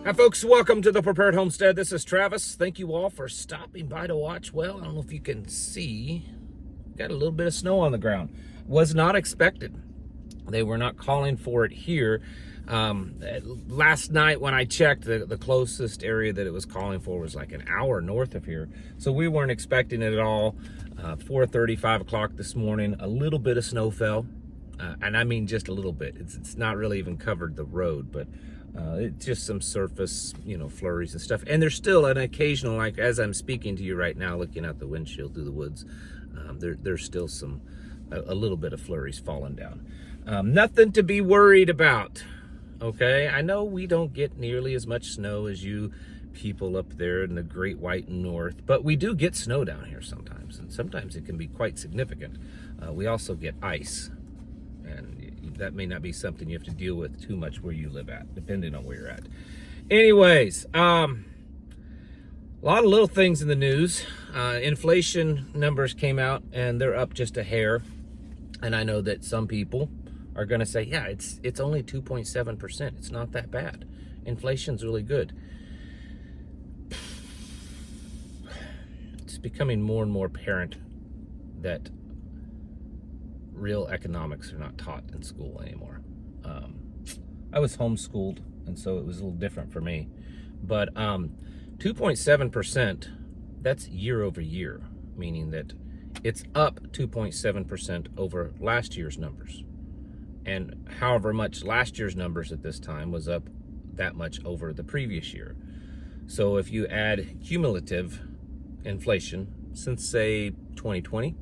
Hi folks, welcome to the Prepared Homestead. This is Travis. Thank you all for stopping by to watch. Well, I don't know if you can see, got a little bit of snow on the ground. Was not expected. They were not calling for it here. Last night when I checked, the closest area that it was calling for was like an hour north of here. So we weren't expecting it at all. 4:30, 5 o'clock this morning, a little bit of snow fell. And I mean just a little bit. It's not really even covered the road, but it's just some surface, flurries and stuff. And there's still an occasional, like as I'm speaking to you right now, looking out the windshield through the woods, there's still a little bit of flurries falling down. Nothing to be worried about, okay? I know we don't get nearly as much snow as you people up there in the Great White North, but we do get snow down here sometimes, and sometimes it can be quite significant. We also get ice, and that may not be something you have to deal with too much where you live at, depending on where you're at. Anyways, a lot of little things in the news. Inflation numbers came out, and they're up just a hair. And I know that some people are going to say, yeah, it's only 2.7%. It's not that bad. Inflation's really good. It's becoming more and more apparent that real economics are not taught in school anymore. I was homeschooled, and so it was a little different for me. But 2.7%, that's year over year, meaning that it's up 2.7% over last year's numbers. And however much last year's numbers at this time was up that much over the previous year. So if you add cumulative inflation since, say, 2020,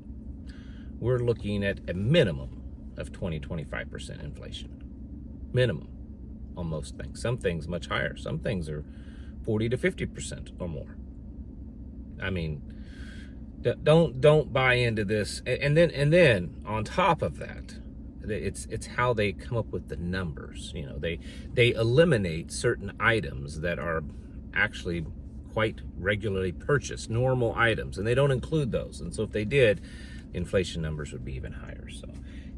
we're looking at a minimum of 20-25% inflation. Minimum on most things. Some things much higher. Some things are 40 to 50% or more. I mean, don't buy into this. And then on top of that, it's how they come up with the numbers. They eliminate certain items that are actually quite regularly purchased, normal items, and they don't include those. And so if they did, inflation numbers would be even higher. So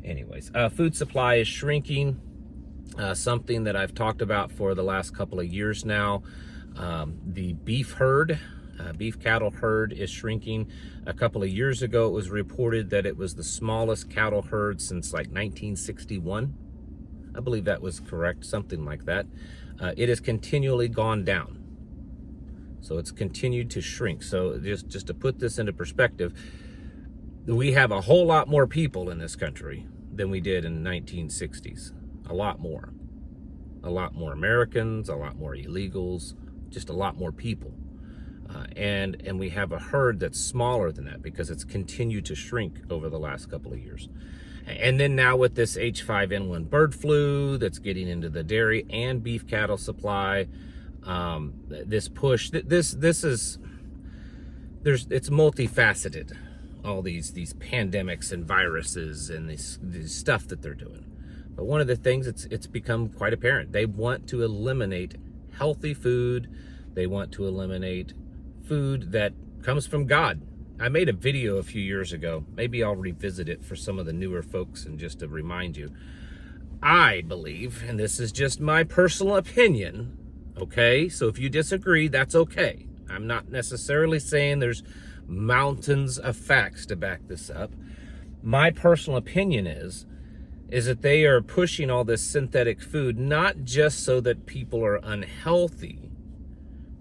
anyways, food supply is shrinking, something that I've talked about for the last couple of years now. The beef cattle herd is shrinking. A couple of years ago, it was reported that it was the smallest cattle herd since like 1961. I believe that was correct, something like that. It has continually gone down. So it's continued to shrink. So just to put this into perspective, we have a whole lot more people in this country than we did in the 1960s. A lot more. A lot more Americans, a lot more illegals, just a lot more people. And we have a herd that's smaller than that because it's continued to shrink over the last couple of years. And then now with this H5N1 bird flu that's getting into the dairy and beef cattle supply, this push, it's multifaceted. All these pandemics and viruses and this stuff that they're doing. But one of the things, it's become quite apparent. They want to eliminate healthy food. They want to eliminate food that comes from God. I made a video a few years ago. Maybe I'll revisit it for some of the newer folks and just to remind you. I believe, and this is just my personal opinion, okay? So if you disagree, that's okay. I'm not necessarily saying there's mountains of facts to back this up. My personal opinion is that they are pushing all this synthetic food, not just so that people are unhealthy,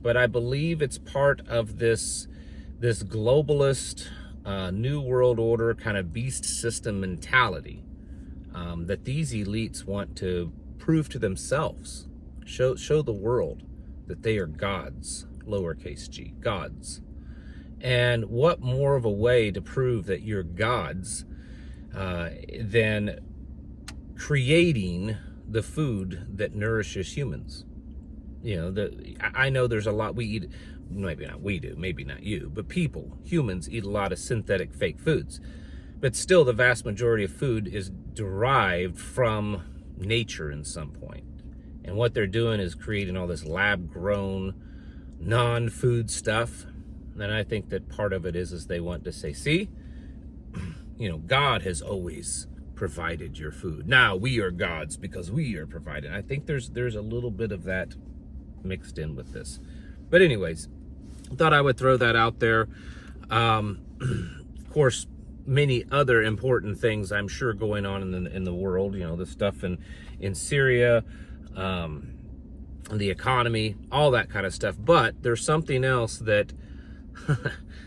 but I believe it's part of this globalist new world order kind of beast system mentality that these elites want to prove to themselves, show the world that they are gods, lowercase g, gods. And what more of a way to prove that you're gods than creating the food that nourishes humans? I know there's a lot we eat, maybe not we do, maybe not you, but humans eat a lot of synthetic fake foods. But still, the vast majority of food is derived from nature in some point. And what they're doing is creating all this lab-grown, non-food stuff. And I think that part of it is they want to say, see, God has always provided your food. Now we are gods because we are provided. I think there's a little bit of that mixed in with this. But anyways, thought I would throw that out there. Of course, many other important things I'm sure going on in the world. You know, the stuff in Syria, the economy, all that kind of stuff. But there's something else that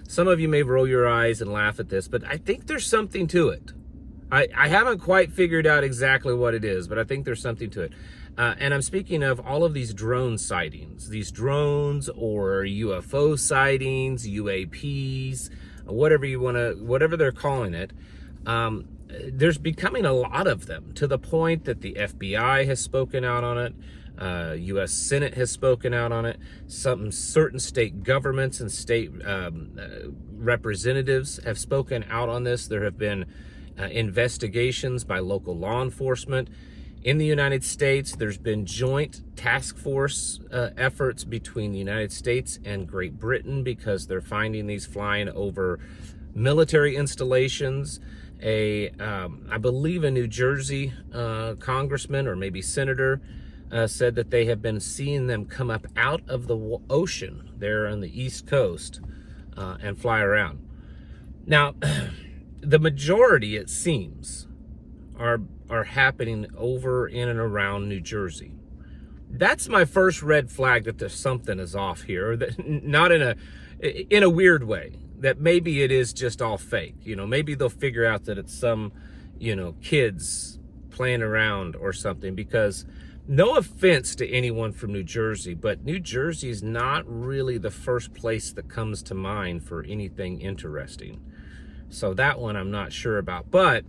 some of you may roll your eyes and laugh at this, but I think there's something to it. I haven't quite figured out exactly what it is, but I think there's something to it. And I'm speaking of all of these drone sightings, these drones or UFO sightings, UAPs, whatever they're calling it. There's becoming a lot of them, to the point that the FBI has spoken out on it. U.S. Senate has spoken out on it. Certain state governments and state representatives have spoken out on this. There have been investigations by local law enforcement. In the United States, there's been joint task force efforts between the United States and Great Britain, because they're finding these flying over military installations. I believe a New Jersey congressman or maybe senator said that they have been seeing them come up out of the ocean there on the East Coast and fly around. Now, the majority, it seems, are happening over in and around New Jersey. That's my first red flag that there's something is off here. That not in a weird way. That maybe it is just all fake. You know, maybe they'll figure out that it's some, you know, kids playing around or something. Because no offense to anyone from New Jersey, but New Jersey is not really the first place that comes to mind for anything interesting. So that one I'm not sure about. But,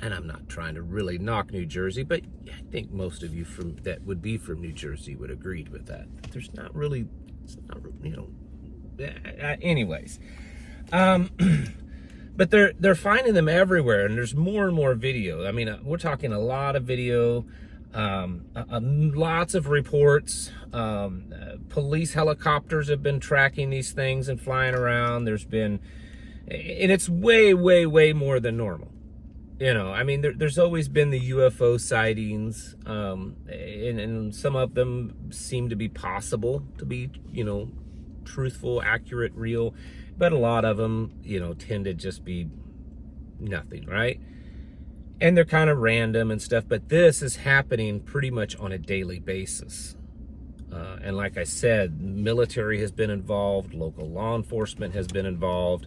and I'm not trying to really knock New Jersey, but I think most of you that would be from New Jersey would agree with that. There's not really, it's not, you know, anyways. But they're finding them everywhere, and there's more and more video. I mean, we're talking a lot of video, lots of reports. Police helicopters have been tracking these things and flying around. There's been, and it's way, way, way more than normal. You know, I mean, there's always been the UFO sightings, and some of them seem to be possible to be, you know, truthful, accurate, real, but a lot of them, you know, tend to just be nothing, right? And they're kind of random and stuff, but this is happening pretty much on a daily basis. And like I said, military has been involved, local law enforcement has been involved,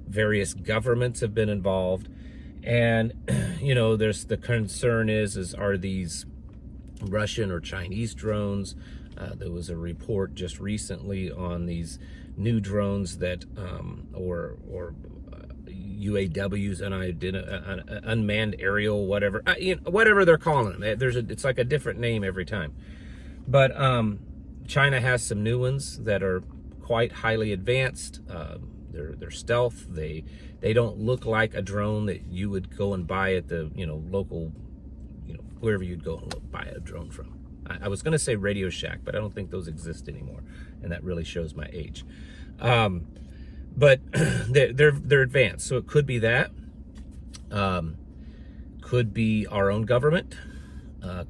various governments have been involved. And, you know, there's the concern is are these Russian or Chinese drones? There was a report just recently on these new drones that, or UAWs, unmanned aerial, whatever, you know, whatever they're calling them. It's like a different name every time. But China has some new ones that are quite highly advanced. They're stealth. They don't look like a drone that you would go and buy at the, you know, local, you know, wherever you'd go and buy a drone from. I was going to say Radio Shack, but I don't think those exist anymore, and that really shows my age. But they're advanced, so it could be that. Could be our own government.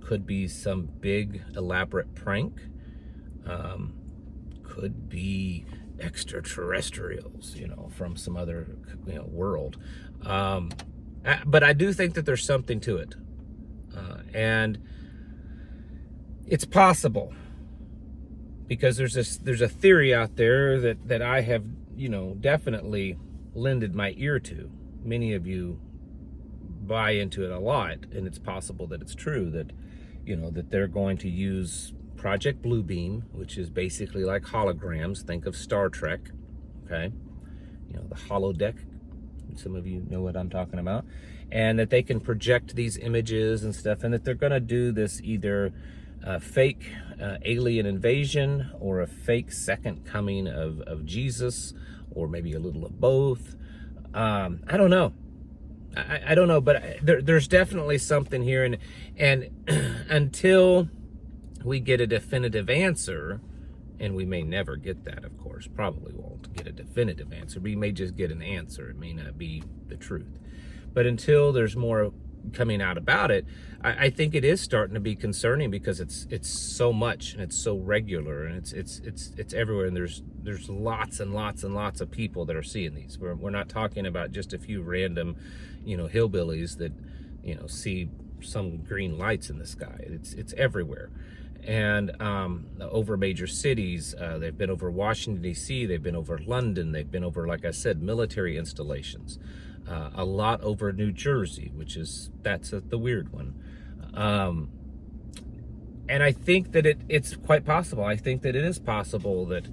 Could be some big elaborate prank. Could be extraterrestrials, you know, from some other, you know, world. But I do think that there's something to it, and it's possible, because there's a theory out there that I have, you know, definitely lended my ear to. Many of you buy into it a lot, and it's possible that it's true that, you know, that they're going to use Project Bluebeam, which is basically like holograms. Think of Star Trek, okay? You know, the holodeck. Some of you know what I'm talking about. And that they can project these images and stuff, and that they're going to do this either fake alien invasion or a fake second coming of Jesus, or maybe a little of both. I don't know. I don't know, but there's definitely something here, and until we get a definitive answer, and we may never get that, of course, probably won't get a definitive answer. We may just get an answer. It may not be the truth. But until there's more coming out about it, I think it is starting to be concerning because it's so much and it's so regular and it's everywhere, and there's lots and lots and lots of people that are seeing these. We're not talking about just a few random, hillbillies that, see some green lights in the sky. It's everywhere. And over major cities, they've been over Washington, D.C., they've been over London, they've been over, like I said, military installations, a lot over New Jersey, that's the weird one. And I think that it's quite possible. I think that it is possible that,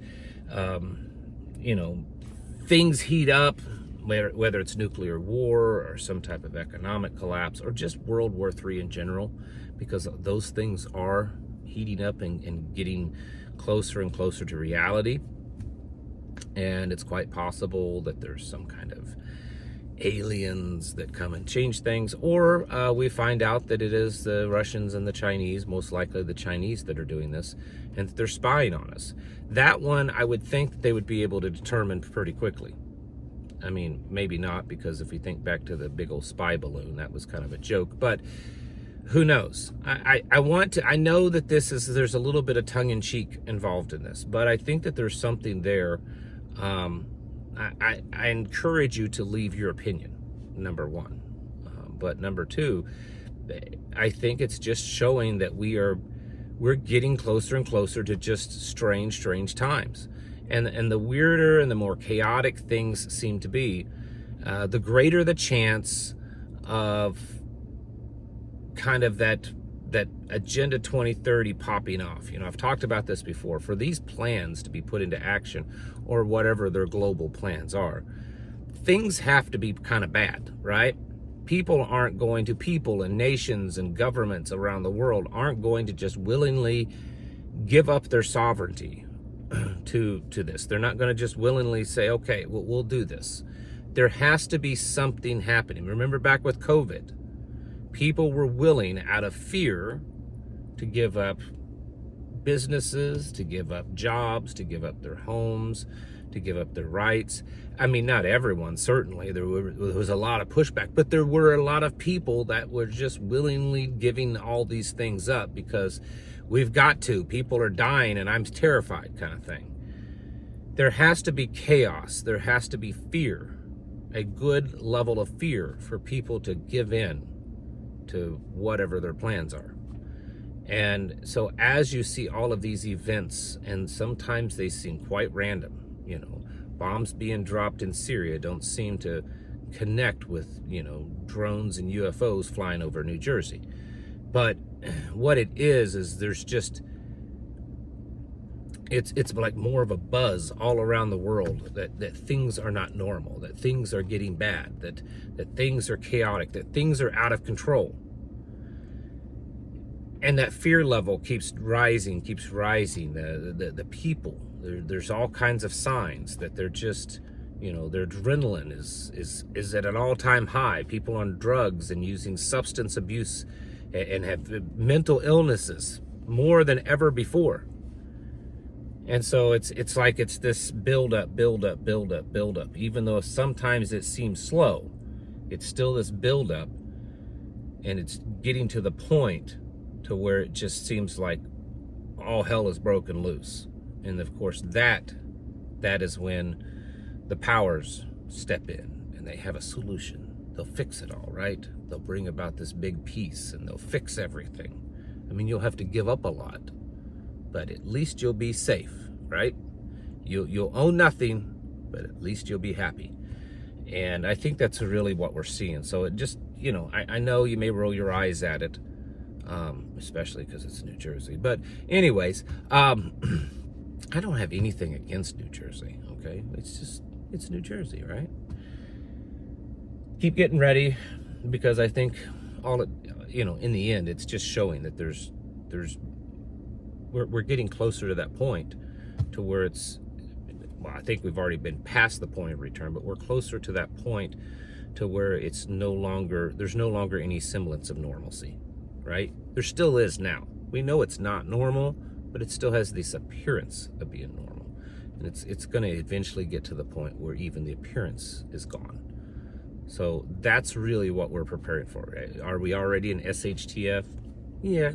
things heat up, whether it's nuclear war or some type of economic collapse or just World War III in general, because those things are heating up and getting closer and closer to reality. And it's quite possible that there's some kind of aliens that come and change things, or we find out that it is the Russians and the Chinese, most likely the Chinese, that are doing this, and that they're spying on us. That one, I would think they would be able to determine pretty quickly. I mean, maybe not, because if we think back to the big old spy balloon, that was kind of a joke, but who knows? I know that there's a little bit of tongue-in-cheek involved in this, but I think that there's something there. I encourage you to leave your opinion, number one. But number two, I think it's just showing that we're getting closer and closer to just strange times. And the weirder and the more chaotic things seem to be, the greater the chance of kind of that Agenda 2030 popping off. I've talked about this before. For these plans to be put into action, or whatever their global plans are, things have to be kind of bad, right? People and nations and governments around the world aren't going to just willingly give up their sovereignty to this. They're not going to just willingly say, okay, well, we'll do this. There has to be something happening. Remember back with COVID, people were willing, out of fear, to give up businesses, to give up jobs, to give up their homes, to give up their rights. I mean, not everyone, certainly. There was a lot of pushback, but there were a lot of people that were just willingly giving all these things up because we've got to. People are dying and I'm terrified, kind of thing. There has to be chaos. There has to be fear, a good level of fear for people to give in to whatever their plans are. And so as you see all of these events, and sometimes they seem quite random, bombs being dropped in Syria don't seem to connect with, drones and UFOs flying over New Jersey. But what it is there's just, it's like more of a buzz all around the world that things are not normal, that things are getting bad, that things are chaotic, that things are out of control. And that fear level keeps rising. The people, there's all kinds of signs that they're just, their adrenaline is at an all-time high. People on drugs and using substance abuse and have mental illnesses more than ever before. And so it's like it's this build up. Even though sometimes it seems slow, it's still this build up, and it's getting to the point to where it just seems like all hell is broken loose. And of course that is when the powers step in and they have a solution. They'll fix it all, right? They'll bring about this big peace and they'll fix everything. I mean, you'll have to give up a lot, but at least you'll be safe, right? You'll own nothing, but at least you'll be happy. And I think that's really what we're seeing. So it just, I know you may roll your eyes at it, especially because it's New Jersey. But anyways, I don't have anything against New Jersey, okay? It's New Jersey, right? Keep getting ready, because I think in the end, it's just showing that we're getting closer to that point to where I think we've already been past the point of return, but we're closer to that point to where there's no longer any semblance of normalcy, right? There still is now. We know it's not normal, but it still has this appearance of being normal. And it's going to eventually get to the point where even the appearance is gone. So that's really what we're preparing for. Are we already in SHTF? Yeah.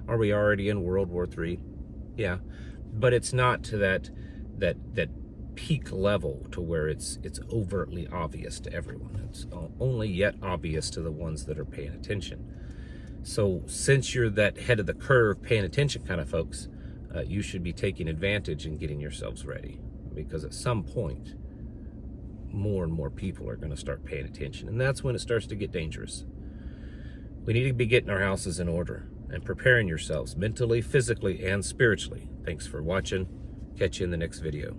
Are we already in World War III? Yeah. But it's not to that peak level to where it's overtly obvious to everyone. It's only yet obvious to the ones that are paying attention. So since you're that head of the curve paying attention kind of folks, you should be taking advantage and getting yourselves ready, because at some point more and more people are going to start paying attention, and that's when it starts to get dangerous. We need to be getting our houses in order and preparing yourselves mentally, physically, and spiritually. Thanks for watching. Catch you in the next video.